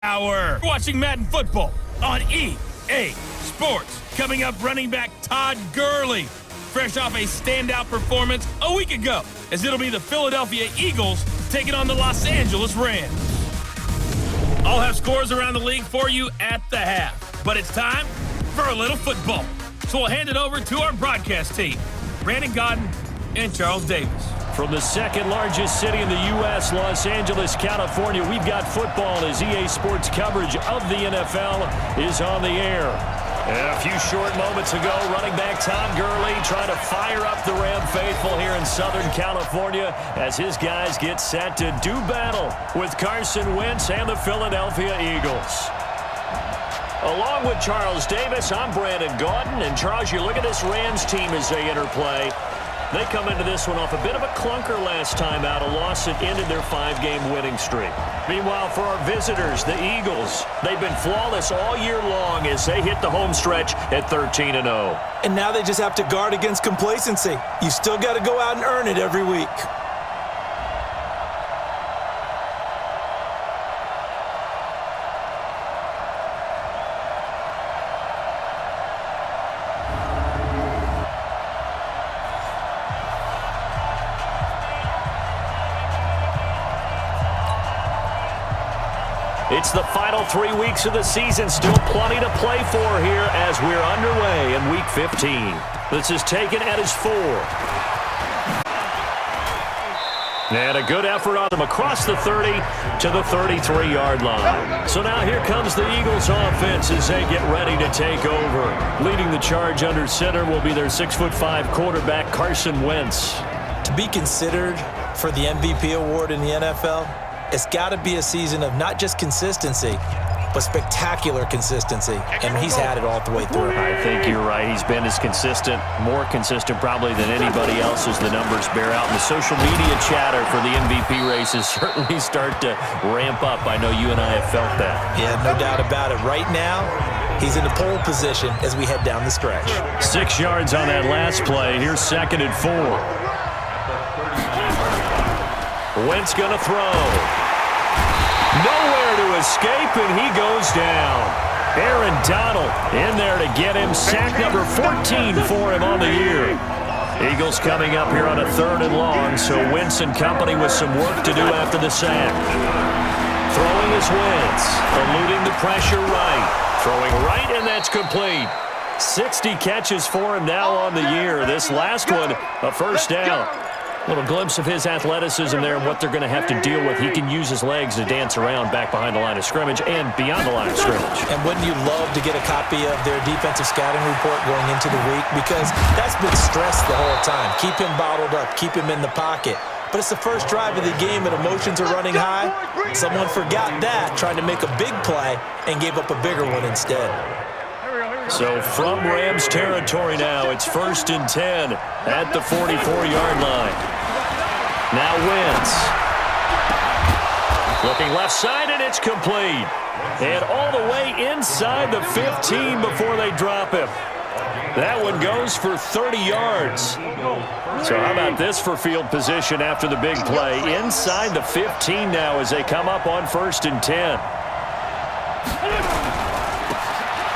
Hour. Watching Madden football on EA Sports. Coming up, running back Todd Gurley, fresh off a standout performance a week ago, as it'll be the Philadelphia Eagles taking on the Los Angeles Rams. I'll have scores around the league for you at the half, but it's time for a little football. So we'll hand it over to our broadcast team, Brandon Godden and Charles Davis. From the second largest city in the U.S., Los Angeles, California, we've got football as EA Sports coverage of the NFL is on the air. A few short moments ago, running back Todd Gurley trying to fire up the Ram faithful here in Southern California as his guys get set to do battle with Carson Wentz and the Philadelphia Eagles. Along with Charles Davis, I'm Brandon Godden. And Charles, you look at this Rams team as they interplay. They come into this one off a bit of a clunker last time out, a loss that ended their 5-game winning streak. Meanwhile, for our visitors, the Eagles, they've been flawless all year long as they hit the home stretch at 13-0. And now they just have to guard against complacency. You still got to go out and earn it every week. It's the final 3 weeks of the season. Still plenty to play for here as we're underway in Week 15. This is taken at his 4. And a good effort on him across the 30 to the 33-yard line. So now here comes the Eagles offense as they get ready to take over. Leading the charge under center will be their 6'5" quarterback, Carson Wentz. To be considered for the MVP award in the NFL, it's got to be a season of not just consistency, but spectacular consistency. And he's had it all the way through. I think you're right. He's been as consistent, more consistent probably than anybody else as the numbers bear out. And the social media chatter for the MVP races certainly start to ramp up. I know you and I have felt that. Yeah, no doubt about it. Right now, he's in the pole position as we head down the stretch. 6 yards on that last play. Here's 2nd and 4. Wentz going to throw. Nowhere to escape, and he goes down. Aaron Donald in there to get him. Sack number 14 for him on the year. Eagles coming up here on a 3rd and long, so Wentz and company with some work to do after the sack. Throwing is Wentz, eluding the pressure right. Throwing right, and that's complete. 60 catches for him now on the year. This last one, a first down. Little glimpse of his athleticism there and what they're going to have to deal with. He can use his legs to dance around back behind the line of scrimmage and beyond the line of scrimmage. And wouldn't you love to get a copy of their defensive scouting report going into the week? Because that's been stressed the whole time. Keep him bottled up. Keep him in the pocket. But it's the first drive of the game and emotions are running high. Someone forgot that, tried to make a big play, and gave up a bigger one instead. So from Rams territory now, it's 1st and 10 at the 44-yard line. Now Wentz. Looking left side, and it's complete. And all the way inside the 15 before they drop him. That one goes for 30 yards. So how about this for field position after the big play? Inside the 15 now as they come up on 1st and 10.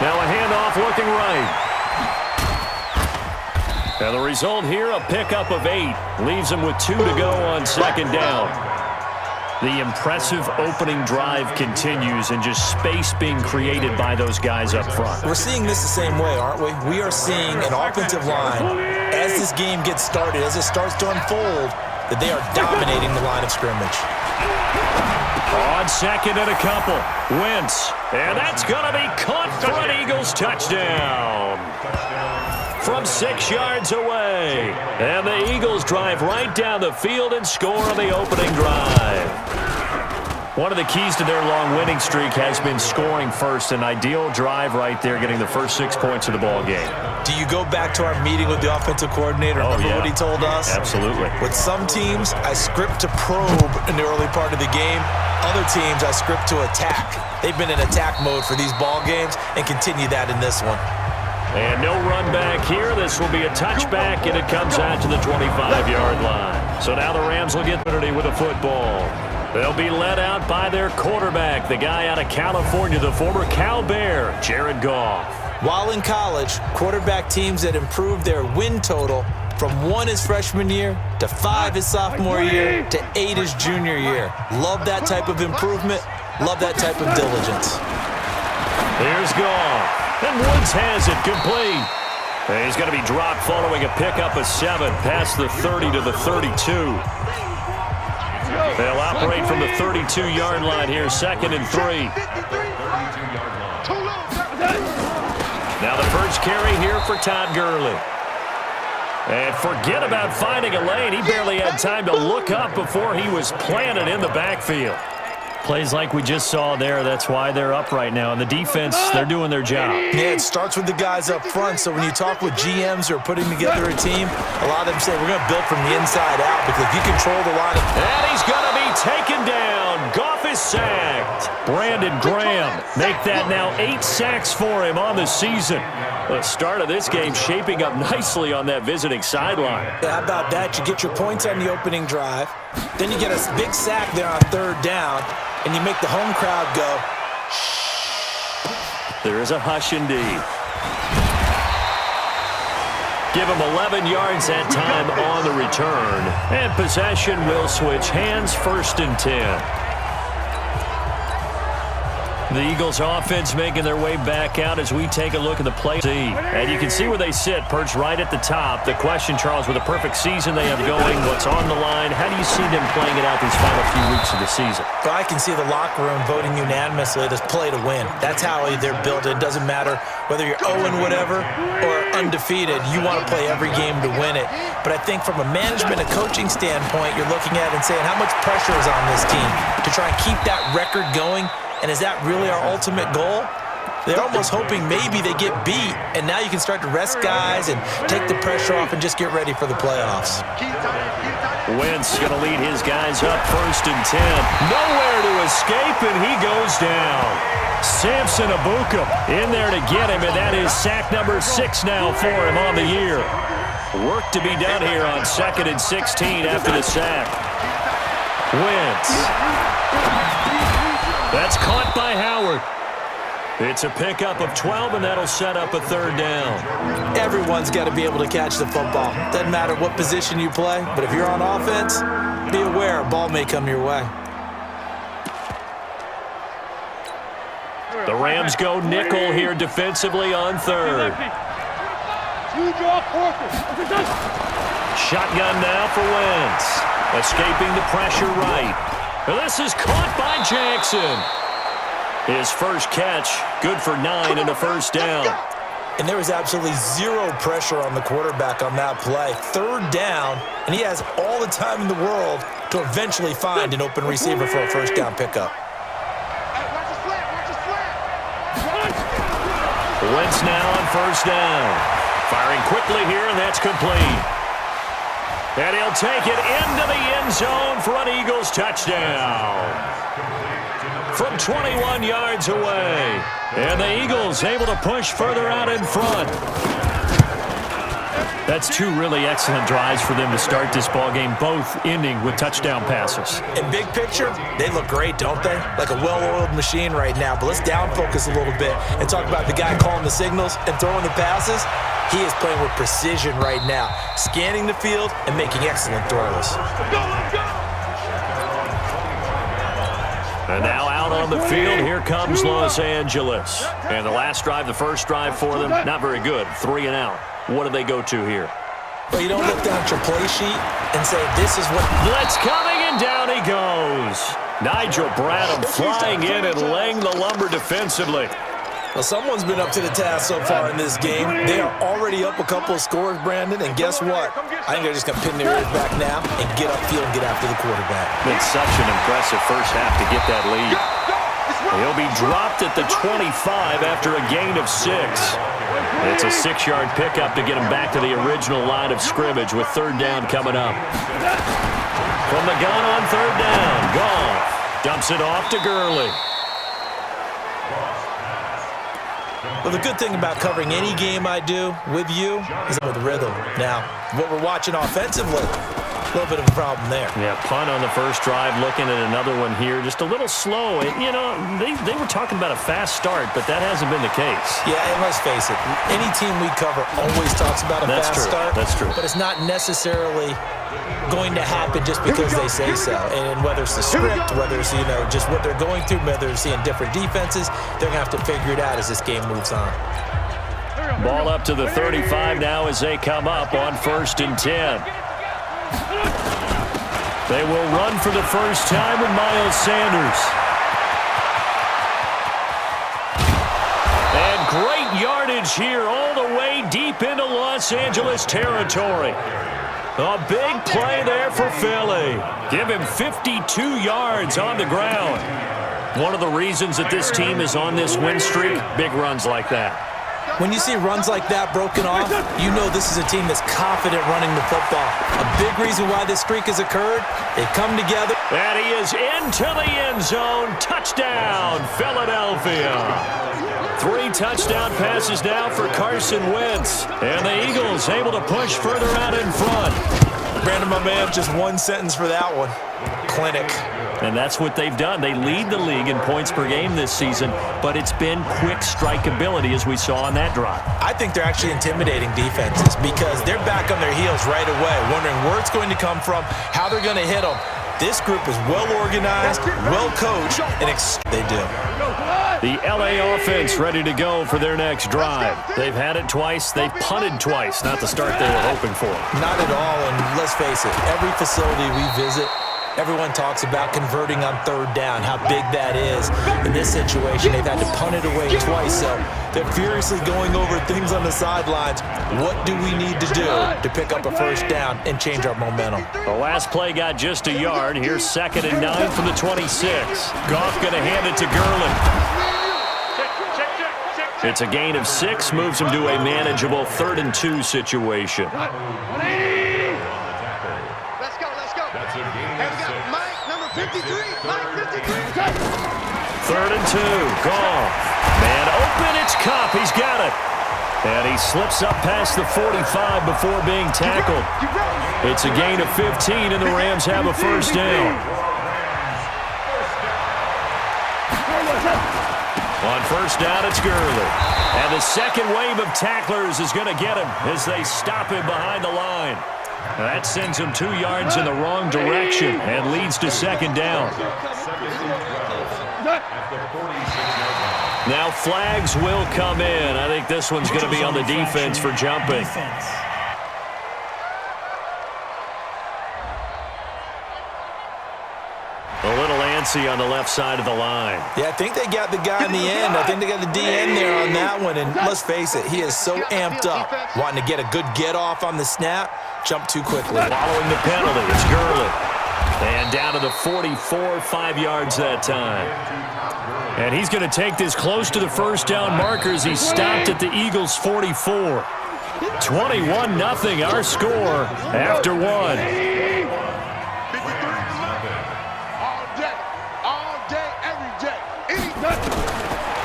Now a handoff looking right. And the result here, a pickup of 8. Leaves them with 2 to go on 2nd down. The impressive opening drive continues and just space being created by those guys up front. We're seeing this the same way, aren't we? We are seeing an offensive line, as this game gets started, as it starts to unfold, that they are dominating the line of scrimmage. On 2nd and a couple, Wentz, and that's going to be caught for an Eagles touchdown from 6 yards away. And the Eagles drive right down the field and score on the opening drive. One of the keys to their long winning streak has been scoring first. An ideal drive right there, getting the first 6 points of the ball game. Do you go back to our meeting with the offensive coordinator? Remember what he told us? Absolutely. With some teams, I script to probe in the early part of the game. Other teams, I script to attack. They've been in attack mode for these ball games and continue that in this one. And no run back here. This will be a touchback, and it comes out to the 25-yard line. So now the Rams will get liberty with a football. They'll be led out by their quarterback, the guy out of California, the former Cal Bear, Jared Goff. While in college, quarterback teams that improved their win total from 1 his freshman year to 5 his sophomore year to 8 his junior year. Love that type of improvement. Love that type of diligence. Here's Goff. And Woods has it complete. And he's going to be dropped following a pickup of 7 past the 30 to the 32. They'll operate from the 32-yard line here, 2nd and 3. Now the first carry here for Todd Gurley. And forget about finding a lane. He barely had time to look up before he was planted in the backfield. Plays like we just saw there. That's why they're up right now. And the defense, they're doing their job. Yeah, it starts with the guys up front. So when you talk with GMs who are putting together a team, a lot of them say we're going to build from the inside out because you control the line. And he's going to be taken down. Goff is sacked. Brandon Graham make that now 8 sacks for him on the season. The start of this game shaping up nicely on that visiting sideline. Yeah, how about that? You get your points on the opening drive. Then you get a big sack there on 3rd down. And you make the home crowd go, shh. There is a hush indeed. Give him 11 yards that time on the return. And possession will switch hands, 1st and 10. The Eagles offense making their way back out as we take a look at the play. And you can see where they sit, perched right at the top. The question, Charles, with a perfect season they have going, what's on the line, how do you see them playing it out these final few weeks of the season? Well, I can see the locker room voting unanimously to play to win. That's how they're built. It doesn't matter whether you're 0 whatever or undefeated. You want to play every game to win it. But I think from a management and coaching standpoint, you're looking at it and saying how much pressure is on this team to try and keep that record going. And is that really our ultimate goal? They're almost hoping maybe they get beat, and now you can start to rest guys and take the pressure off and just get ready for the playoffs. Wentz going to lead his guys up, 1st and 10. Nowhere to escape, and he goes down. Samson Abuka in there to get him, and that is sack number 6 now for him on the year. Work to be done here on 2nd and 16 after the sack. Wentz. That's caught by Howard. It's a pickup of 12, and that'll set up a 3rd down. Everyone's got to be able to catch the football. Doesn't matter what position you play, but if you're on offense, be aware a ball may come your way. The Rams go nickel here defensively on 3rd. Shotgun now for Wentz. Escaping the pressure right. This is caught by Jackson. His first catch, good for 9 and a 1st down. And there was absolutely zero pressure on the quarterback on that play. 3rd down, and he has all the time in the world to eventually find an open receiver for a 1st down pickup. Wentz now on 1st down. Firing quickly here, and that's complete. And he'll take it into the end zone for an Eagles touchdown. From 21 yards away. And the Eagles able to push further out in front. That's 2 really excellent drives for them to start this ballgame, both ending with touchdown passes. In big picture, they look great, don't they? Like a well-oiled machine right now. But let's down focus a little bit and talk about the guy calling the signals and throwing the passes. He is playing with precision right now, scanning the field and making excellent throws. And now out on the field, here comes Los Angeles. And the last drive, the first drive for them, not very good. 3 and out. What do they go to here? Well, you don't look down at your play sheet and say, this is what... Blitz coming, and down he goes. Nigel Bradham flying in and laying the lumber defensively. Well, someone's been up to the task so far in this game. They are already up a couple of scores, Brandon, and guess what? I think they're just going to pin their ears back now and get upfield and get after the quarterback. It's such an impressive first half to get that lead. He'll be dropped at the 25 after a gain of 6. It's a 6-yard pickup to get him back to the original line of scrimmage with 3rd down coming up. From the gun on 3rd down, Goff dumps it off to Gurley. Well, the good thing about covering any game I do with you is with rhythm. Now, what we're watching offensively, A little bit of a problem there. Yeah, punt on the first drive, looking at another one here. Just a little slow. And, you know, they were talking about a fast start, but that hasn't been the case. Yeah, and let's face it, any team we cover always talks about a fast start. That's true. But it's not necessarily going to happen just because they say so. And whether it's the script, whether it's, you know, just what they're going through, whether they're seeing different defenses, they're going to have to figure it out as this game moves on. Ball up to the 35 now as they come up on 1st and 10. They will run for the first time with Miles Sanders. And great yardage here all the way deep into Los Angeles territory. A big play there for Philly. Give him 52 yards on the ground. One of the reasons that this team is on this win streak, big runs like that. When you see runs like that broken off, you know this is a team that's confident running the football. A big reason why this streak has occurred, they come together. And he is into the end zone. Touchdown, Philadelphia. 3 touchdown passes now for Carson Wentz. And the Eagles able to push further out in front. Brandon, my man, just one sentence for that one. Clinic. And that's what they've done. They lead the league in points per game this season, but it's been quick strikeability as we saw on that drive. I think they're actually intimidating defenses because they're back on their heels right away, wondering where it's going to come from, how they're going to hit them. This group is well organized, well coached, and they do. The LA offense ready to go for their next drive. They've had it twice. They've punted twice. Not the start they were hoping for. Not at all, and let's face it, every facility we visit, everyone talks about converting on 3rd down, how big that is. In this situation, they've had to punt it away twice, so they're furiously going over things on the sidelines. What do we need to do to pick up a 1st down and change our momentum? The last play got just a yard. Here's 2nd and 9 from the 26. Goff going to hand it to Gurley. It's a gain of 6, moves him to a manageable 3rd and 2 situation. Let's go. Here we go. Mike, number 53. Mike, 53. 3rd and 2. Goff. Man open. It's Kupp. He's got it. And he slips up past the 45 before being tackled. It's a gain of 15, and the Rams have a 1st down. On 1st down, it's Gurley. And the second wave of tacklers is going to get him as they stop him behind the line. That sends him 2 yards in the wrong direction and leads to 2nd down. Now flags will come in. I think this one's going to be on the defense for jumping. A little antsy on the left side of the line. Yeah, I think they got the guy in the end. I think they got the DN there on that one. And let's face it, he is so amped up, wanting to get a good get-off on the snap, jump too quickly. Following the penalty, it's Gurley. And down to the 44, 5 yards that time. And he's going to take this close to the 1st down markers. He stopped at the Eagles' 44. 21-0 our score after 1.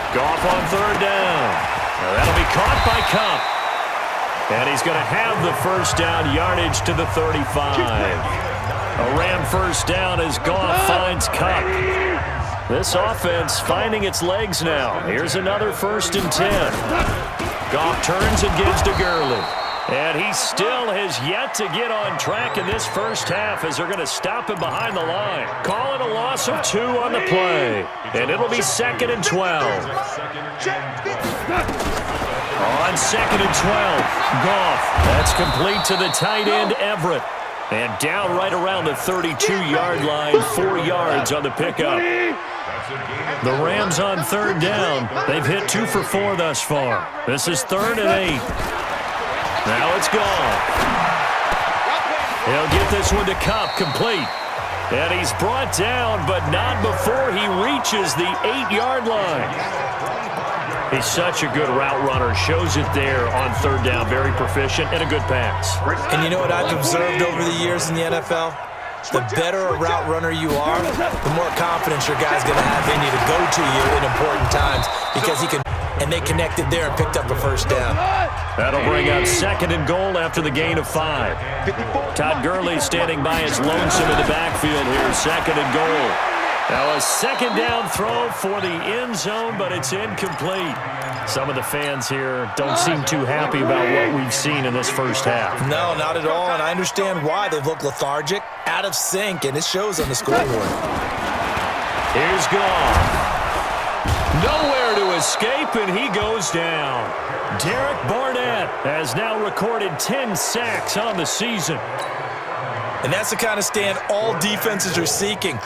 Goff on 3rd down. Now that'll be caught by Kupp. And he's going to have the 1st down yardage to the 35. A Ram 1st down as Goff finds Kupp. This offense finding its legs now. Here's another 1st and 10. Goff turns and gives to Gurley. And he still has yet to get on track in this first half as they're going to stop him behind the line. Call it a loss of 2 on the play. And it'll be 2nd and 12. On 2nd and 12, Goff. That's complete to the tight end, Everett. And down right around the 32-yard line, 4 yards on the pickup. The Rams on 3rd down. They've hit 2 for 4 thus far. This is 3rd and 8. Now it's gone. He'll get this one to Kupp, complete. And he's brought down, but not before he reaches the 8-yard line. He's such a good route runner. Shows it there on 3rd down. Very proficient and a good pass. And you know what I've observed over the years in the NFL? The better a route runner you are, the more confidence your guy's going to have in you to go to you in important times because he can. and they connected there and picked up a first down. That'll bring up 2nd and goal after the gain of 5. Todd Gurley standing by his lonesome in the backfield here, 2nd and goal. Now a 2nd down throw for the end zone, but it's incomplete. Some of the fans here don't seem too happy about what we've seen in this first half. No, not at all, and I understand why. They've looked lethargic, out of sync, and it shows on the scoreboard. Here's Goff. Nowhere to escape, and he goes down. Derek Barnett has now recorded 10 sacks on the season. And that's the kind of stand all defenses are seeking.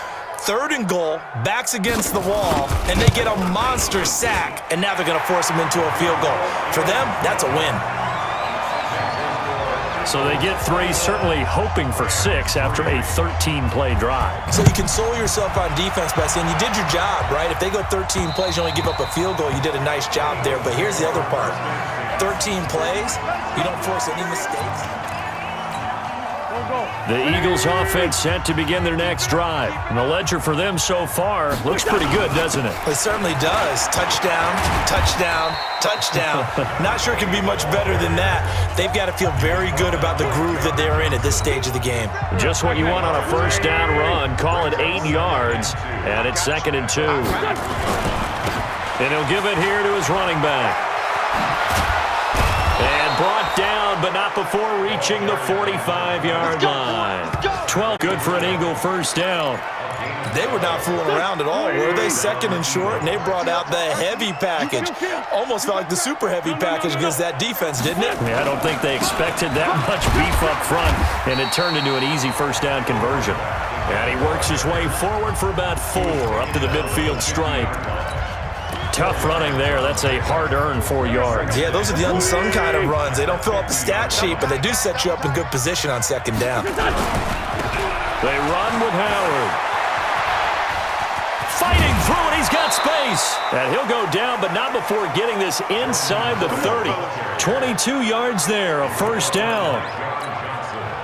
3rd and goal, backs against the wall, and they get a monster sack, and now they're going to force them into a field goal. For them, that's a win. So they get 3, certainly hoping for 6 after a 13-play drive. So you console yourself on defense by saying you did your job, right? If they go 13 plays, you only give up a field goal, you did a nice job there. But here's the other part. 13 plays, you don't force any mistakes. The Eagles offense set to begin their next drive. And the ledger for them so far looks pretty good, doesn't it? It certainly does. Touchdown, touchdown, touchdown. Not sure it can be much better than that. They've got to feel very good about the groove that they're in at this stage of the game. Just what you want on a first down run. Call it 8 yards, and it's 2nd and 2. And he'll give it here to his running back. And brought down, but not before reaching the 45-yard line. 12, good for an Eagle first down. They were not fooling around at all, were they? 2nd and short, and they brought out the heavy package. Almost felt like the super heavy package against that defense, didn't it? Yeah, I don't think they expected that much beef up front, and it turned into an easy first down conversion. And he works his way forward for about 4 up to the midfield stripe. Tough running there. That's a hard-earned 4 yards. Yeah, those are the unsung kind of runs. They don't fill up the stat sheet, but they do set you up in good position on 2nd down. They run with Howard. Fighting through it. He's got space. And he'll go down, but not before getting this inside the 30. 22 yards there, a first down.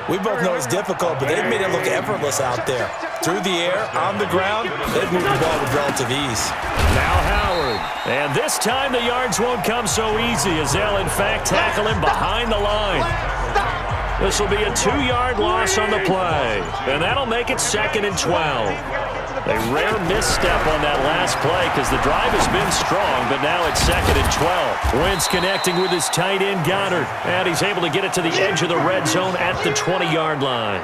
We both know it's difficult, but they've made it look effortless out there. Through the air, on the ground, they've moved the ball with relative ease. Now Howard. And this time the yards won't come so easy as they'll, in fact, tackle him behind the line. This will be a 2-yard loss on the play. And that'll make it 2nd and 12. A rare misstep on that last play because the drive has been strong, but now it's 2nd and 12. Wentz connecting with his tight end, Goddard. And he's able to get it to the edge of the red zone at the 20-yard line.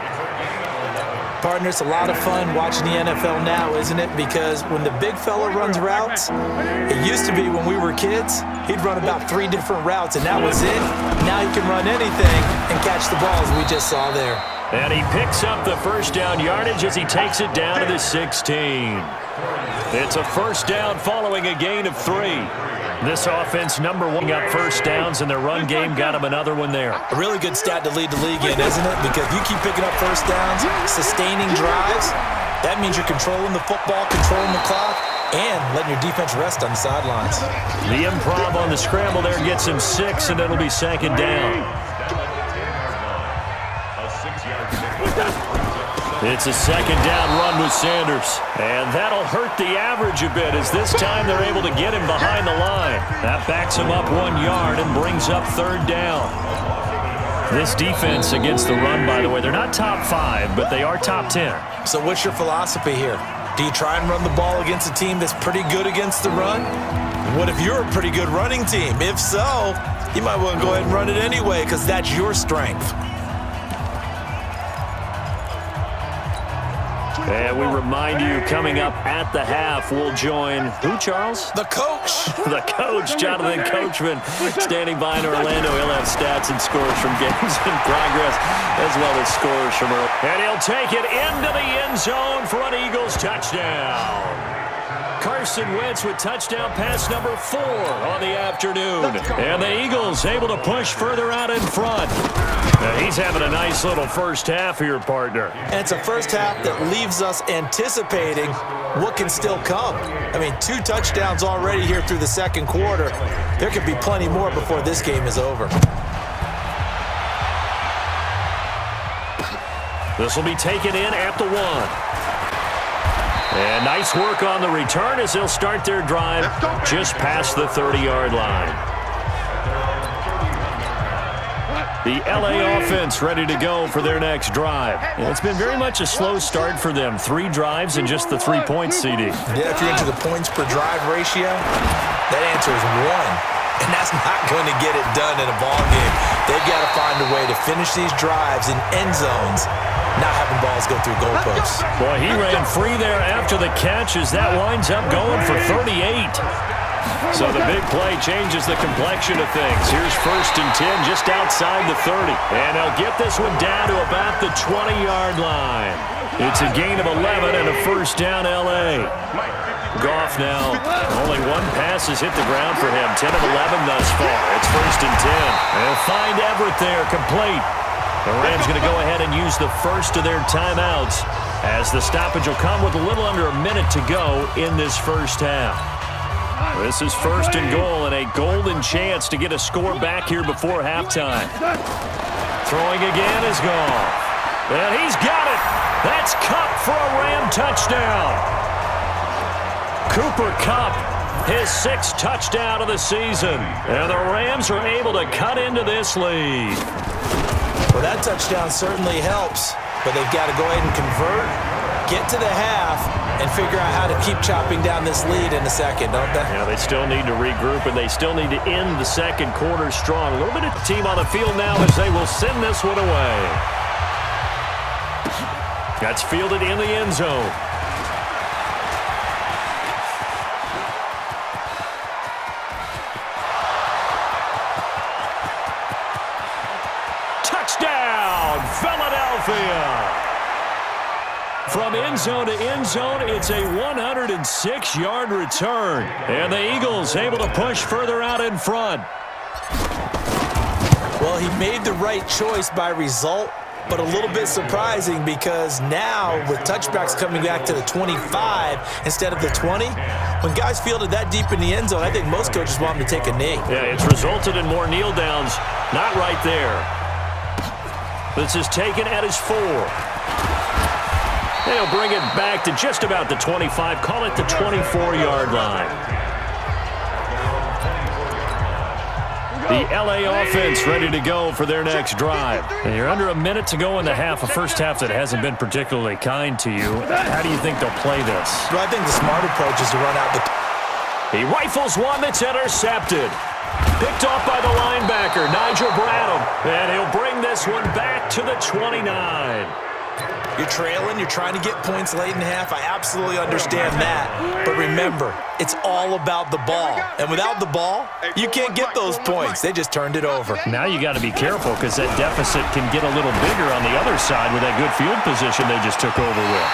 Partner, it's a lot of fun watching the NFL now, isn't it? Because when the big fella runs routes, it used to be when we were kids, he'd run about 3 different routes, and that was it. Now he can run anything and catch the balls we just saw there. And he picks up the first down yardage as he takes it down to the 16. It's a first down following a gain of 3. This offense, number 1 up first downs, and their run game got him another one there. A really good stat to lead the league in, isn't it? Because you keep picking up first downs, sustaining drives, that means you're controlling the football, controlling the clock, and letting your defense rest on the sidelines. The improv on the scramble there gets him 6, and it'll be 2nd down. It's a 2nd down run with Sanders. And that'll hurt the average a bit as this time they're able to get him behind the line. That backs him up 1 yard and brings up 3rd down. This defense against the run, by the way, they're not top 5, but they are top 10. So what's your philosophy here? Do you try and run the ball against a team that's pretty good against the run? What if you're a pretty good running team? If so, you might want to go ahead and run it anyway because that's your strength. And we remind you, coming up at the half, we'll join who, Charles? The coach. The coach, Jonathan Coachman, standing by in Orlando. He'll have stats and scores from games in progress, as well as scores from early. And he'll take it into the end zone for an Eagles touchdown. Carson Wentz with touchdown pass number 4 on the afternoon. And the Eagles able to push further out in front. And he's having a nice little first half here, partner. And it's a first half that leaves us anticipating what can still come. I mean, 2 touchdowns already here through the second quarter. There could be plenty more before this game is over. This will be taken in at the 1. And nice work on the return as they'll start their drive just past the 30-yard line. The LA offense ready to go for their next drive. And it's been very much a slow start for them. 3 drives and just the 3 points, CD. Yeah, if you're into the points per drive ratio, that answer is 1. And that's not going to get it done in a ball game. They've got to find a way to finish these drives in end zones, not having balls go through goalposts. Boy, he ran free there after the catch as that winds up going for 38. So the big play changes the complexion of things. Here's 1st and 10 just outside the 30. And they'll get this one down to about the 20-yard line. It's a gain of 11 and a first down L.A. Goff now, only 1 pass has hit the ground for him. 10 of 11 thus far. It's 1st and 10. They'll find Everett there, complete. The Rams going to go ahead and use the first of their timeouts as the stoppage will come with a little under a minute to go in this first half. This is 1st and goal and a golden chance to get a score back here before halftime. Throwing again is Goff. And he's got it. That's Kupp for a Ram touchdown. Cooper Kupp, his 6th touchdown of the season. And the Rams are able to cut into this lead. Well, that touchdown certainly helps, but they've got to go ahead and convert, get to the half, and figure out how to keep chopping down this lead in the second, don't they? Yeah, they still need to regroup, and they still need to end the second quarter strong. A little bit of team on the field now as they will send this one away. That's fielded in the end zone. Touchdown, Philadelphia! From end zone to end zone, it's a 106-yard return. And the Eagles able to push further out in front. Well, he made the right choice by result, but a little bit surprising because now with touchbacks coming back to the 25 instead of the 20, when guys fielded that deep in the end zone, I think most coaches want them to take a knee. Yeah, it's resulted in more kneel downs. Not right there. This is taken at his 4. They'll bring it back to just about the 25. Call it the 24-yard line. The L.A. offense ready to go for their next drive. And you're under a minute to go in the half, a first half that hasn't been particularly kind to you. How do you think they'll play this? Well, I think the smart approach is to run out the... He rifles one that's intercepted. Picked off by the linebacker, Nigel Bradham. And he'll bring this one back to the 29. You're trailing, you're trying to get points late in the half. I absolutely understand that. But remember, it's all about the ball. And without the ball, you can't get those points. They just turned it over. Now you got to be careful because that deficit can get a little bigger on the other side with that good field position they just took over with.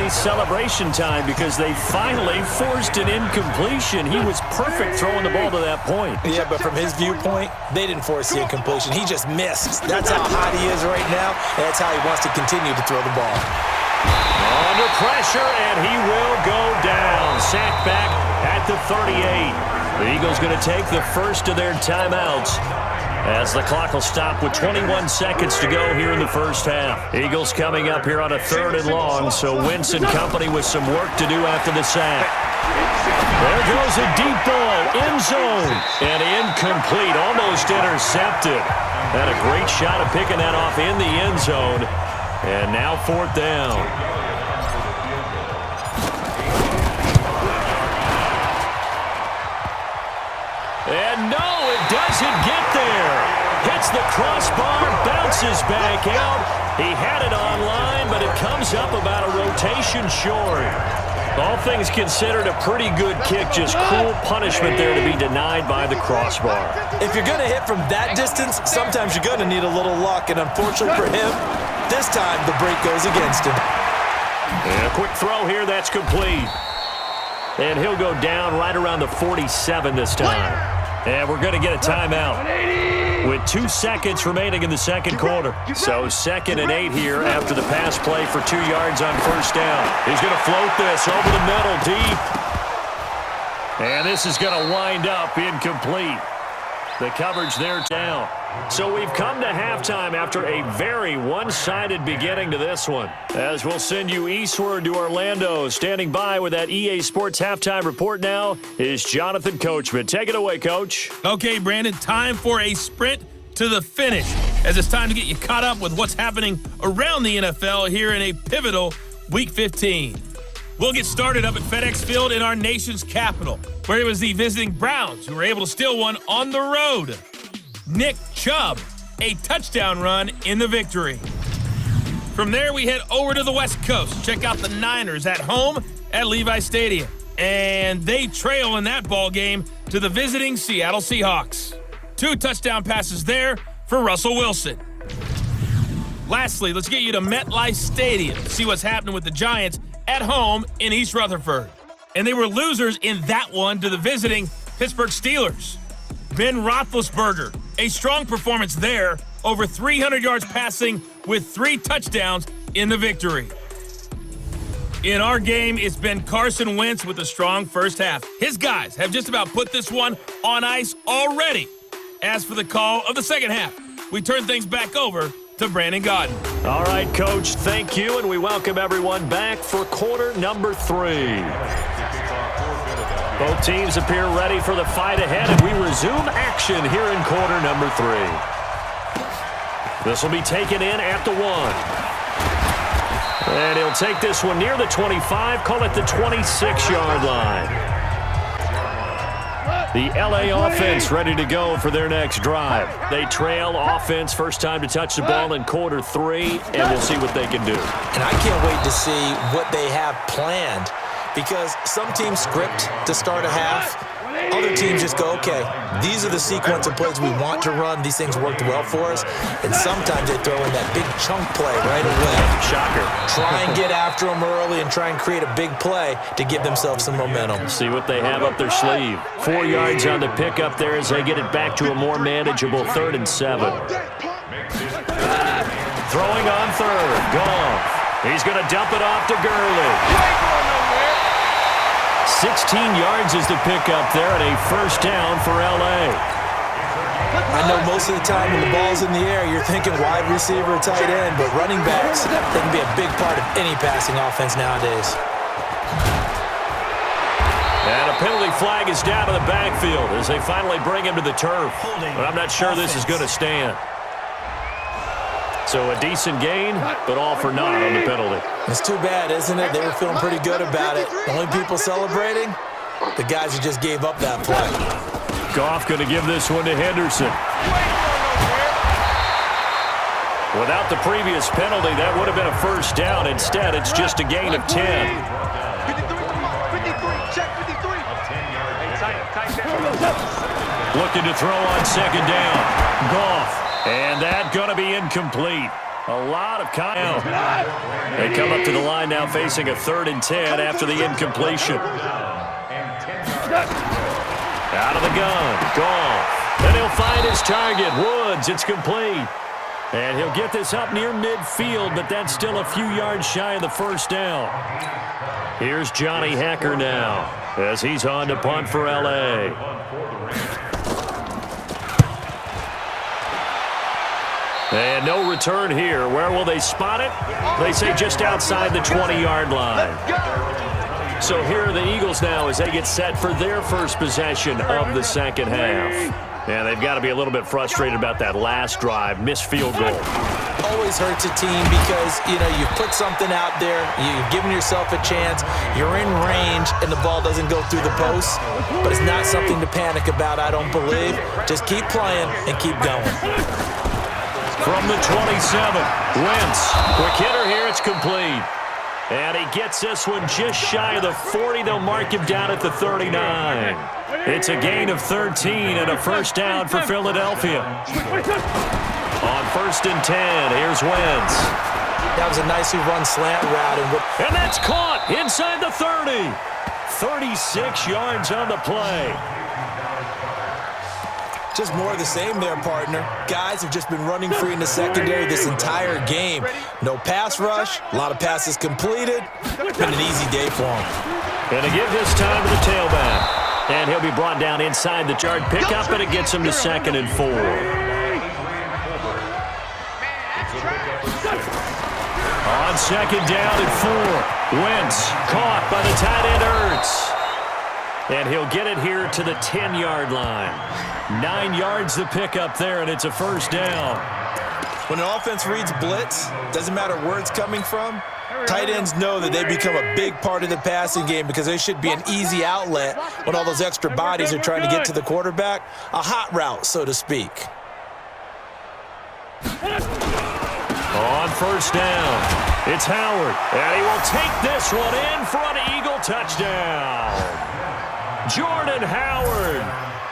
Celebration time because they finally forced an incompletion. He was perfect throwing the ball to that point. Yeah, but from his viewpoint, they didn't force the incompletion. He just missed. That's how hot he is right now, and that's how he wants to continue to throw the ball. Under pressure, and he will go down. Sacked back at the 38. The Eagles going to take the first of their timeouts as the clock will stop with 21 seconds to go here in the first half. Eagles coming up here on a 3rd and long, so Wentz and company with some work to do after the sack. There goes a deep ball, end zone, and incomplete, almost intercepted. Had a great shot of picking that off in the end zone, and now 4th down. And no, it doesn't get there. Hits the crossbar, bounces back out. He had it online, but it comes up about a rotation short. All things considered, a pretty good kick. Just cruel punishment there to be denied by the crossbar. If you're going to hit from that distance, sometimes you're going to need a little luck. And unfortunately for him, this time the break goes against him. And a quick throw here, that's complete. And he'll go down right around the 47 this time. And we're going to get a timeout with 2 seconds remaining in the second quarter. So 2nd and 8 here after the pass play for 2 yards on first down. He's going to float this over the middle deep. And this is going to wind up incomplete. The coverage there down. So we've come to halftime after a very one-sided beginning to this one. As we'll send you eastward to Orlando. Standing by with that EA Sports halftime report now is Jonathan Coachman. Take it away, Coach. Okay, Brandon, time for a sprint to the finish, as it's time to get you caught up with what's happening around the NFL here in a pivotal Week 15. We'll get started up at FedEx Field in our nation's capital, where it was the visiting Browns who were able to steal one on the road. Nick Chubb, a touchdown run in the victory. From there, we head over to the West Coast. Check out the Niners at home at Levi Stadium. And they trail in that ball game to the visiting Seattle Seahawks. 2 touchdown passes there for Russell Wilson. Lastly, let's get you to MetLife Stadium to see what's happening with the Giants at home in East Rutherford. And they were losers in that one to the visiting Pittsburgh Steelers. Ben Roethlisberger, a strong performance there, over 300 yards passing with 3 touchdowns in the victory. In our game, it's been Carson Wentz with a strong first half. His guys have just about put this one on ice already. As for the call of the second half, we turn things back over to Brandon Godden. All right, Coach, thank you, and we welcome everyone back for quarter number 3. Both teams appear ready for the fight ahead, and we resume action here in quarter number 3. This will be taken in at the 1. And he'll take this one near the 25, call it the 26-yard line. The LA offense ready to go for their next drive. They trail offense, first time to touch the ball in quarter 3, and we'll see what they can do. And I can't wait to see what they have planned, because some teams script to start a half. Other teams just go, okay, these are the sequence of plays we want to run. These things worked well for us. And sometimes they throw in that big chunk play right away. Shocker. Try and get after them early and try and create a big play to give themselves some momentum. See what they have up their sleeve. 4 yards on the pickup there as they get it back to a more manageable 3rd and 7. Throwing on 3rd. Goff. He's going to dump it off to Gurley. 16 yards is the pickup there and a first down for L.A. I know most of the time when the ball's in the air, you're thinking wide receiver or tight end, but running backs, they can be a big part of any passing offense nowadays. And a penalty flag is down to the backfield as they finally bring him to the turf. But I'm not sure this is going to stand. So a decent gain, but all for naught on the penalty. It's too bad, isn't it? They were feeling pretty good about it. The only people celebrating, the guys who just gave up that play. Goff going to give this one to Henderson. Without the previous penalty, that would have been a first down. Instead, it's just a gain of 10. 53, check 53. Looking to throw on second down. Goff. And that going to be incomplete. A lot of count. They come up to the line now facing a 3rd and 10 after the incompletion. Out of the gun. Goff. And he'll find his target. Woods. It's complete. And he'll get this up near midfield, but that's still a few yards shy of the first down. Here's Johnny Hekker now as he's on to punt for L.A. And no return here. Where will they spot it? They say just outside the 20-yard line. So here are the Eagles now as they get set for their first possession of the second half. And they've got to be a little bit frustrated about that last drive, missed field goal. Always hurts a team because, you've put something out there, you've given yourself a chance, you're in range, and the ball doesn't go through the posts. But it's not something to panic about, I don't believe. Just keep playing and keep going. From the 27, Wentz. Quick hitter here, it's complete. And he gets this one just shy of the 40. They'll mark him down at the 39. It's a gain of 13 and a first down for Philadelphia. On 1st and 10, here's Wentz. That was a nicely run slant route. And that's caught inside the 30. 36 yards on the play. Just more of the same there, partner. Guys have just been running free in the secondary this entire game. No pass rush, a lot of passes completed. It's been an easy day for them. And to give this time to the tailback. And he'll be brought down inside the yard pickup, and it gets him to 2nd and 4. second down and 4. Wentz caught by the tight end Ertz. And he'll get it here to the 10-yard line. 9 yards to pick up there, and it's a first down. When an offense reads blitz, doesn't matter where it's coming from, tight ends know that they become a big part of the passing game because they should be an easy outlet when all those extra bodies are trying to get to the quarterback. A hot route, so to speak. On first down, it's Howard, and he will take this one in for an Eagle touchdown. Jordan Howard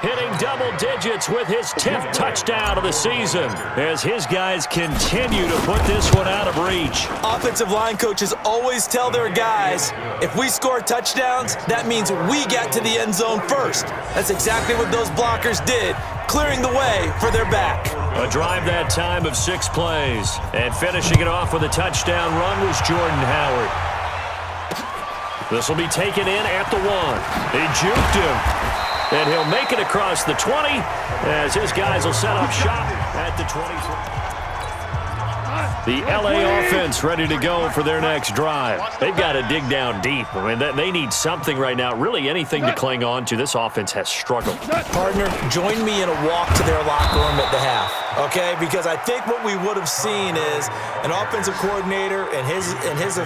hitting double digits with his 10th touchdown of the season as his guys continue to put this one out of reach. Offensive line coaches always tell their guys, if we score touchdowns, that means we got to the end zone first. That's exactly what those blockers did, clearing the way for their back. A drive that time of 6 plays, and finishing it off with a touchdown run was Jordan Howard. This will be taken in at the 1. He juked him, and he'll make it across the 20 as his guys will set up shop at the 23. The L.A. offense ready to go for their next drive. They've got to dig down deep. I mean, they need something right now, really anything to cling on to. This offense has struggled. Partner, join me in a walk to their locker room at the half, okay? Because I think what we would have seen is an offensive coordinator and his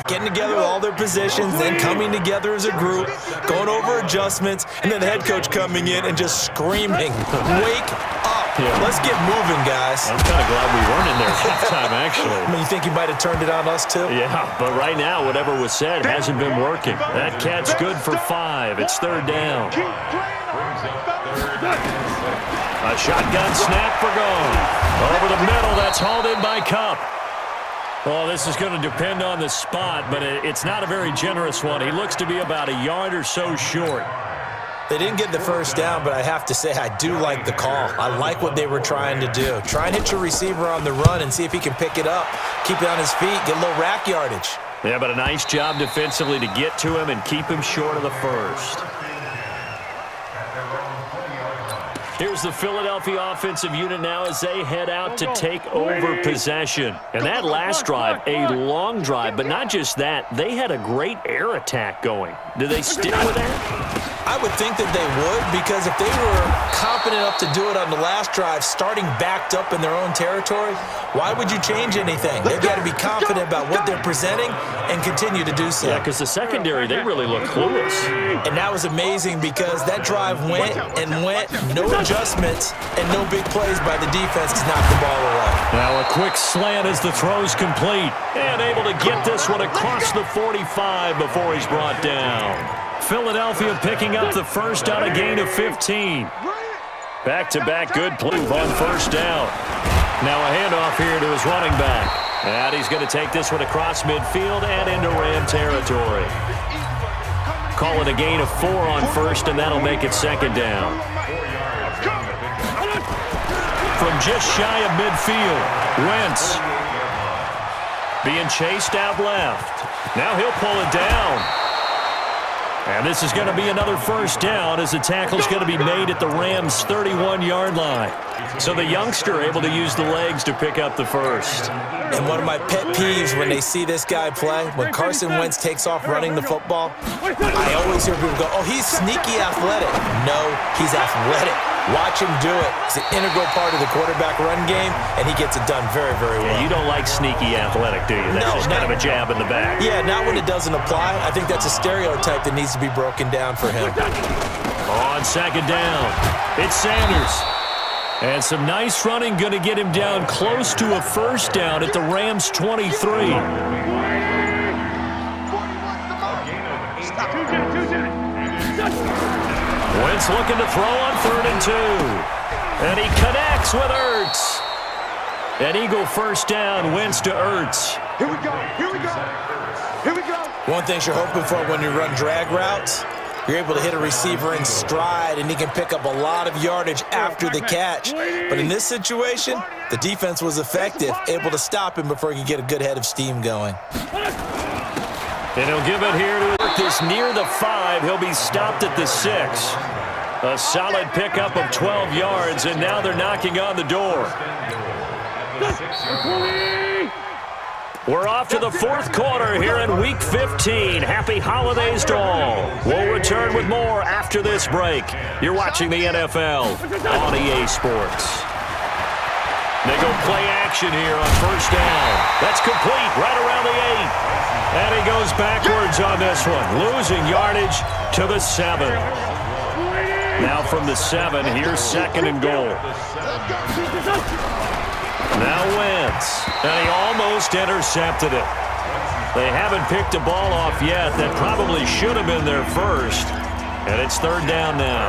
getting together with all their positions, then coming together as a group, going over adjustments, and then the head coach coming in and just screaming, wake up. Yeah. Let's get moving, guys. I'm kind of glad we weren't in there halftime, actually. I mean, you think he might have turned it on us, too? Yeah, but right now, whatever was said hasn't been working. That catch good for 5. It's third down. A shotgun snap for goal. Over the middle, that's hauled in by Kupp. Well, this is going to depend on the spot, but it's not a very generous one. He looks to be about a yard or so short. They didn't get the first down, but I have to say I do like the call. I like what they were trying to do. Try and hit your receiver on the run and see if he can pick it up, keep it on his feet, get a little rack yardage. Yeah, but a nice job defensively to get to him and keep him short of the first. Here's the Philadelphia offensive unit now as they head out to take over possession. And that last drive, a long drive, but not just that, they had a great air attack going. Do they stick with that? I would think that they would, because if they were confident enough to do it on the last drive, starting backed up in their own territory, why would you change anything? They've got to be confident about what they're presenting and continue to do so. Yeah, because the secondary, they really look clueless. And that was amazing because that drive went and went, no adjustments and no big plays by the defense to knock the ball away. Now a quick slant as the throw's complete. And able to get this one across the 45 before he's brought down. Philadelphia picking up the first on a gain of 15. Back-to-back good play on first down. Now a handoff here to his running back. And he's going to take this one across midfield and into Ram territory. Call it a gain of 4 on first, and that'll make it second down. From just shy of midfield, Wentz being chased out left. Now he'll pull it down. And this is going to be another first down as the tackle's going to be made at the Rams' 31-yard line. So the youngster able to use the legs to pick up the first. And one of my pet peeves when they see this guy play, when Carson Wentz takes off running the football, I always hear people go, oh, he's sneaky athletic. No, he's athletic. Watch him do it. It's an integral part of the quarterback run game, and he gets it done very, very well. Yeah, you don't like sneaky athletic, do you? That's just kind of a jab in the back. Yeah, not when it doesn't apply. I think that's a stereotype that needs to be broken down for him. On second down, it's Sanders. And some nice running going to get him down close to a first down at the Rams' 23. Wentz looking to throw on 3rd and 2. And he connects with Ertz. An Eagle first down, Wentz to Ertz. Here we go, here we go, here we go. One thing you're hoping for when you run drag routes, you're able to hit a receiver in stride, and he can pick up a lot of yardage after the catch. But in this situation, the defense was effective, able to stop him before he could get a good head of steam going. And he'll give it here to this near the 5. He'll be stopped at the 6. A solid pickup of 12 yards, and now they're knocking on the door. We're off to the fourth quarter here in Week 15. Happy holidays to all. We'll return with more after this break. You're watching the NFL on EA Sports. They go play action here on first down. That's complete right around the 8. And he goes backwards on this one, losing yardage to the 7. Now from the 7, here's second and goal. Now Wentz, and he almost intercepted it. They haven't picked a ball off yet. That probably should have been their first. And it's third down now.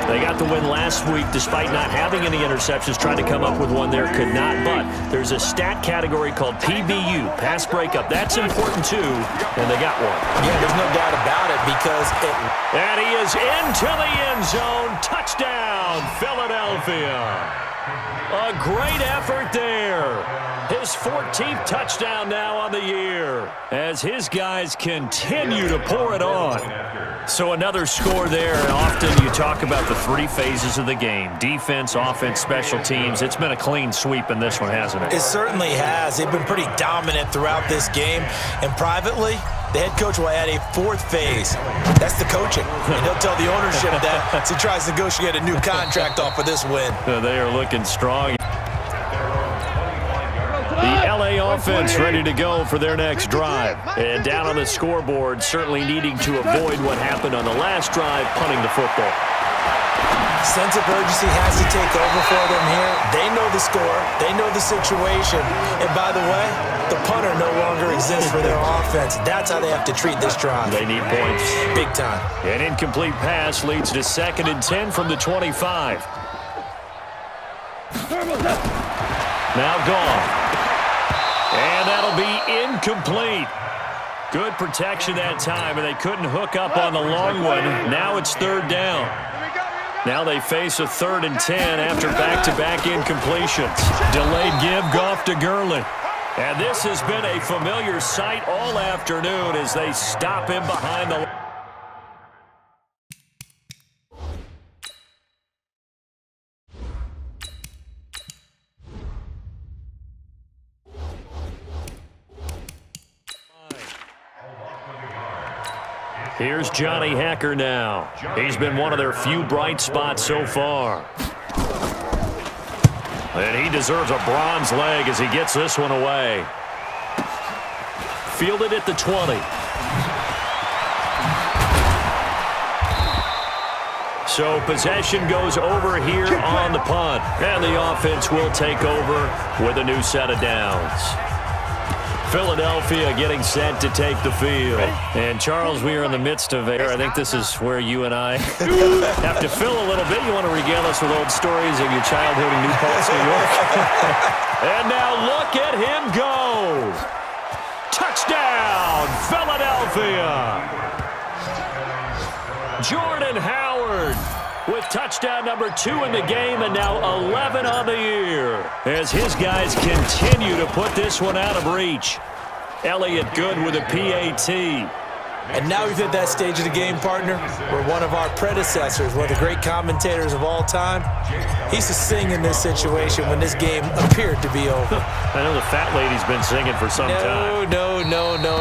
They got the win last week despite not having any interceptions. Tried to come up with one there, could not. But there's a stat category called PBU, pass breakup. That's important too, and they got one. Yeah, there's no doubt about it because And he is into the end zone. Touchdown, Philadelphia. A great effort there. His 14th touchdown now on the year as his guys continue to pour it on. So another score there. Often you talk about the three phases of the game: defense, offense, special teams. It's been a clean sweep in this one, hasn't it? It certainly has. They've been pretty dominant throughout this game. And privately, the head coach will add a fourth phase. That's the coaching. And he'll tell the ownership that as he tries to negotiate a new contract off of this win. They are looking strong. The LA offense ready to go for their next drive. And down on the scoreboard, certainly needing to avoid what happened on the last drive, punting the football. Sense of urgency has to take over for them here. They know the score. They know the situation. And by the way, the punter no longer exists for their offense. That's how they have to treat this drive. They need points. Big time. An incomplete pass leads to 2nd and 10 from the 25. Now gone. And that'll be incomplete. Good protection that time, and they couldn't hook up on the long one. Now it's third down. Now they face a 3rd and 10 after back-to-back incompletions. Delayed give, Goff to Gurley. And this has been a familiar sight all afternoon as they stop him behind the... Here's Johnny Hacker now. He's been one of their few bright spots so far. And he deserves a bronze leg as he gets this one away. Fielded at the 20. So possession goes over here on the punt. And the offense will take over with a new set of downs. Philadelphia getting set to take the field. And, Charles, we are in the midst of air. I think this is where you and I have to fill a little bit. You want to regale us with old stories of your childhood in New Paltz, New York? And now look at him go. Touchdown, Philadelphia. Jordan Howard with touchdown number 2 in the game and now 11 on the year as his guys continue to put this one out of reach. Elliott Good with a PAT. And now we've hit that stage of the game, partner, where one of our predecessors, one of the great commentators of all time, he used to sing in this situation when this game appeared to be over. I know the fat lady's been singing for some time. No,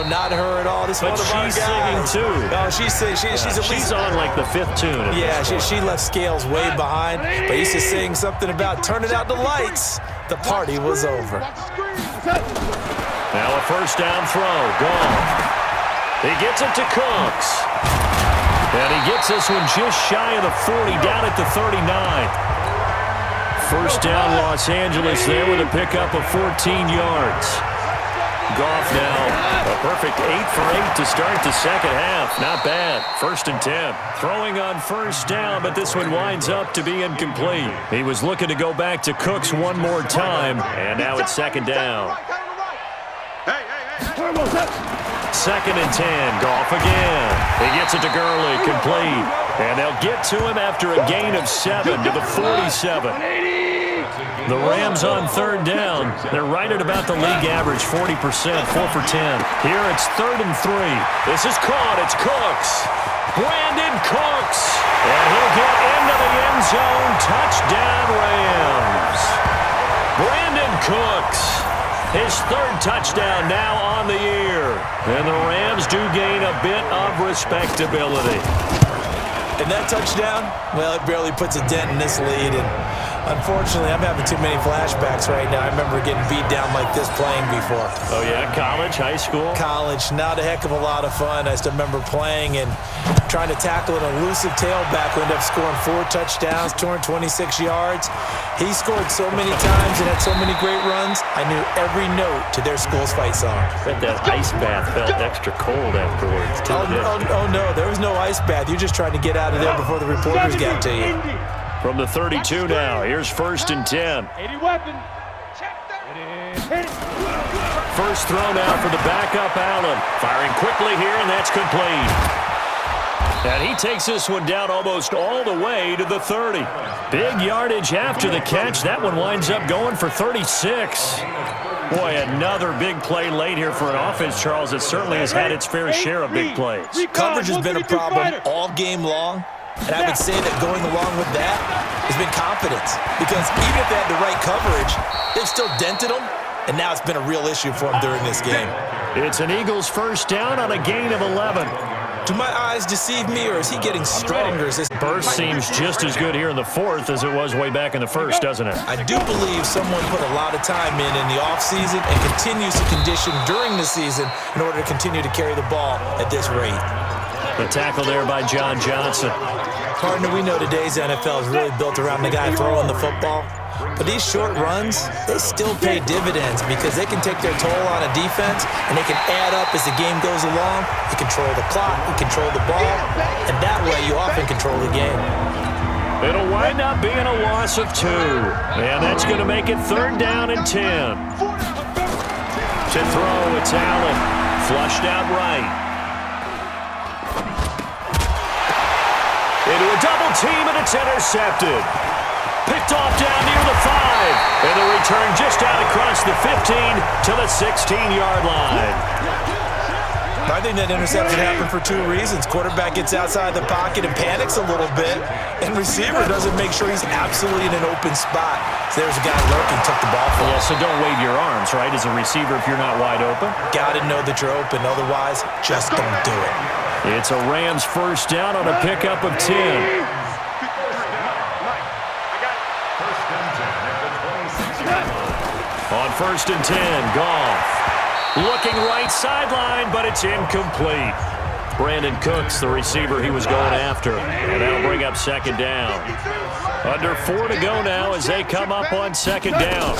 not her at all. This but one of our she's guys. singing too. No, she's at least on like the 5th tune. Yeah, she left Scales way behind, but he used to sing something about turning out the lights. The party was over. Now a first down throw, gone. He gets it to Cooks. And he gets this one just shy of the 40, down at the 39. First down, Los Angeles there with a pickup of 14 yards. Goff now, a perfect 8 for 8 to start the second half. Not bad. 1st and 10. Throwing on first down, but this one winds up to be incomplete. He was looking to go back to Cooks one more time, and now it's 2nd down. 2nd and 10, Goff again. He gets it to Gurley, complete. And they'll get to him after a gain of 7 to the 47. The Rams on third down. They're right at about the league average, 40%, 4 for 10. Here it's 3rd and 3. This is caught. It's Cooks. Brandon Cooks. And he'll get into the end zone. Touchdown, Rams. Brandon Cooks. His third touchdown now on the year. And the Rams do gain a bit of respectability. And that touchdown, well, it barely puts a dent in this lead. And unfortunately, I'm having too many flashbacks right now. I remember getting beat down like this playing before. Oh, yeah? College, high school? College, not a heck of a lot of fun. I still remember playing and trying to tackle an elusive tailback who ended up scoring 4 touchdowns, 226 yards. He scored so many times and had so many great runs, I knew every note to their school's fight song. Bet that ice bath felt extra cold afterwards, too. Oh, no, there was no ice bath. You're just trying to get out of there before the reporters got to you. From the 32 now, here's 1st and 10. First throw now for the backup Allen. Firing quickly here, and that's complete. And he takes this one down almost all the way to the 30. Big yardage after the catch. That one winds up going for 36. Boy, another big play late here for an offense, Charles, that certainly has had its fair share of big plays. Coverage has been a problem all game long. And I would say that going along with that has been confidence. Because even if they had the right coverage, they've still dented them. And now it's been a real issue for them during this game. It's an Eagles first down on a gain of 11. Do my eyes deceive me, or is he getting stronger? Burst seems just as good here in the 4th as it was way back in the 1st, doesn't it? I do believe someone put a lot of time in the offseason and continues to condition during the season in order to continue to carry the ball at this rate. The tackle there by John Johnson. Partner, we know today's NFL is really built around the guy throwing the football. But these short runs, they still pay dividends because they can take their toll on a defense and they can add up as the game goes along. You control the clock, you control the ball, and that way you often control the game. It'll wind up being a loss of 2. And that's going to make it 3rd down and 10. To throw, it's Allen. Flushed out right. Into a double team, and it's intercepted. Picked off down near the 5. And the return just out across the 15 to the 16-yard line. I think that interception happened for 2 reasons. Quarterback gets outside the pocket and panics a little bit, and receiver doesn't make sure he's absolutely in an open spot. So there's a guy lurking, took the ball from him. Yeah, so don't wave your arms, right, as a receiver if you're not wide open. Got to know that you're open. Otherwise, just don't do it. It's a Rams first down on a pickup of 10. On 1st and 10, Goff. Looking right sideline, but it's incomplete. Brandon Cooks, the receiver he was going after. And that'll bring up 2nd down. Under 4 to go now as they come up on 2nd down.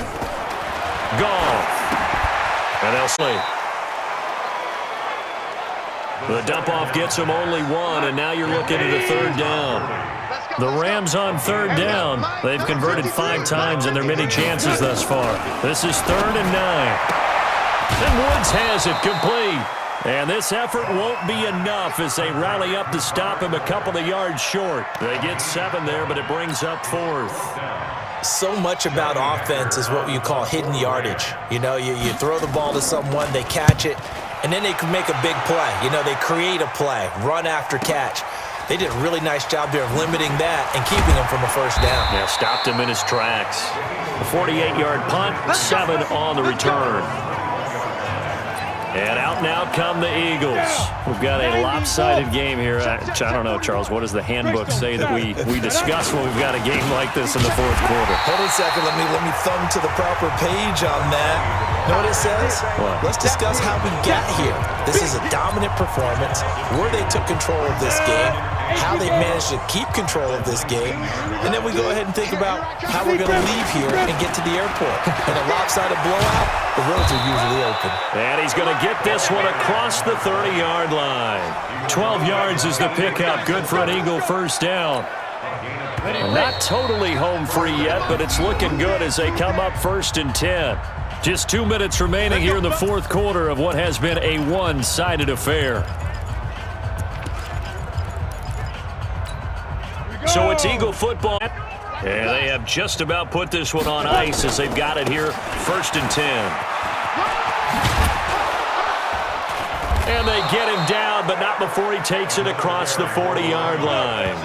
Goff. And they'll slay. The dump-off gets him only 1, and now you're looking at a 3rd down. The Rams on 3rd down. They've converted 5 times in their many chances thus far. This is 3rd and 9. And Woods has it complete. And this effort won't be enough as they rally up to stop him a couple of yards short. They get 7 there, but it brings up 4th. So much about offense is what you call hidden yardage. You know, you throw the ball to someone, they catch it, and then they can make a big play. You know, they create a play, run after catch. They did a really nice job there of limiting that and keeping him from a first down. Yeah, stopped him in his tracks. A 48-yard punt, 7 on the return. And out now come the Eagles. We've got a lopsided game here. I don't know, Charles, what does the handbook say that we discuss when we've got a game like this in the 4th quarter? Hold on a second. Let me thumb to the proper page on that. You know what it says? What? Let's discuss how we got here. This is a dominant performance, where they took control of this game, how they managed to keep control of this game, and then we go ahead and think about how we're going to leave here and get to the airport. In a lopsided blowout, the roads are usually open. And he's going to get this one across the 30-yard line. 12 yards is the pickup. Good for an Eagle first down. Not totally home free yet, but it's looking good as they come up 1st and 10. Just 2 minutes remaining here in the 4th quarter of what has been a one-sided affair. So it's Eagle football. And they have just about put this one on ice as they've got it here, 1st and 10. And they get him down, but not before he takes it across the 40-yard line.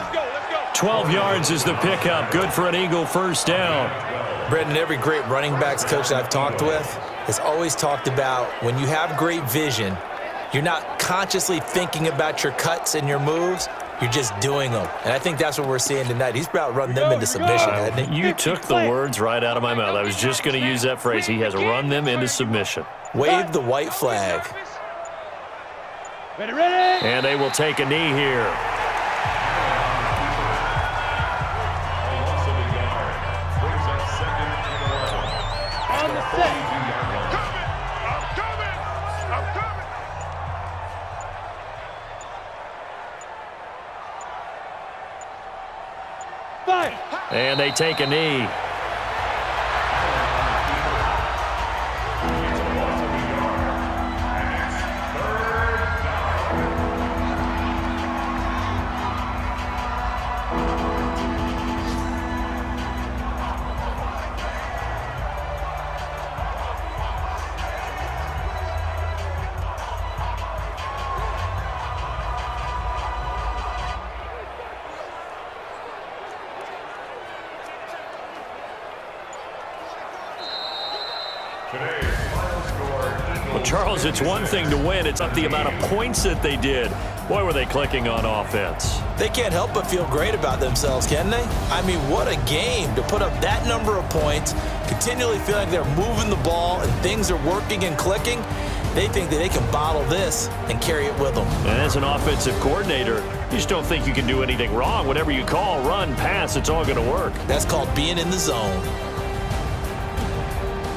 12 yards is the pickup. Good for an Eagle first down. Brendan, every great running backs coach I've talked with, has always talked about when you have great vision, you're not consciously thinking about your cuts and your moves. You're just doing them. And I think that's what we're seeing tonight. He's about run them into submission, hasn't he? You took the words right out of my mouth. I was just going to use that phrase. He has run them into submission. Wave the white flag. Ready, ready. And they will take a knee here. On the set. I'm coming. Five. And they take a knee. Well, Charles, it's one thing to win. It's up the amount of points that they did. Boy, were they clicking on offense. They can't help but feel great about themselves, can they? I mean, what a game to put up that number of points, continually feeling like they're moving the ball and things are working and clicking. They think that they can bottle this and carry it with them. And as an offensive coordinator, you just don't think you can do anything wrong. Whatever you call, run, pass, it's all going to work. That's called being in the zone.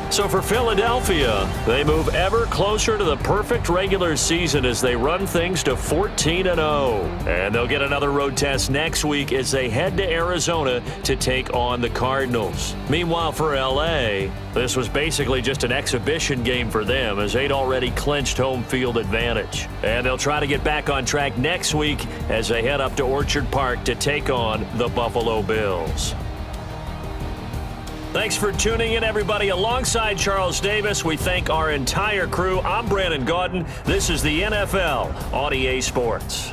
So for Philadelphia, they move ever closer to the perfect regular season as they run things to 14-0. And they'll get another road test next week as they head to Arizona to take on the Cardinals. Meanwhile, for L.A., this was basically just an exhibition game for them as they'd already clinched home field advantage. And they'll try to get back on track next week as they head up to Orchard Park to take on the Buffalo Bills. Thanks for tuning in, everybody. Alongside Charles Davis, we thank our entire crew. I'm Brandon Gaudin. This is the NFL on EA Sports.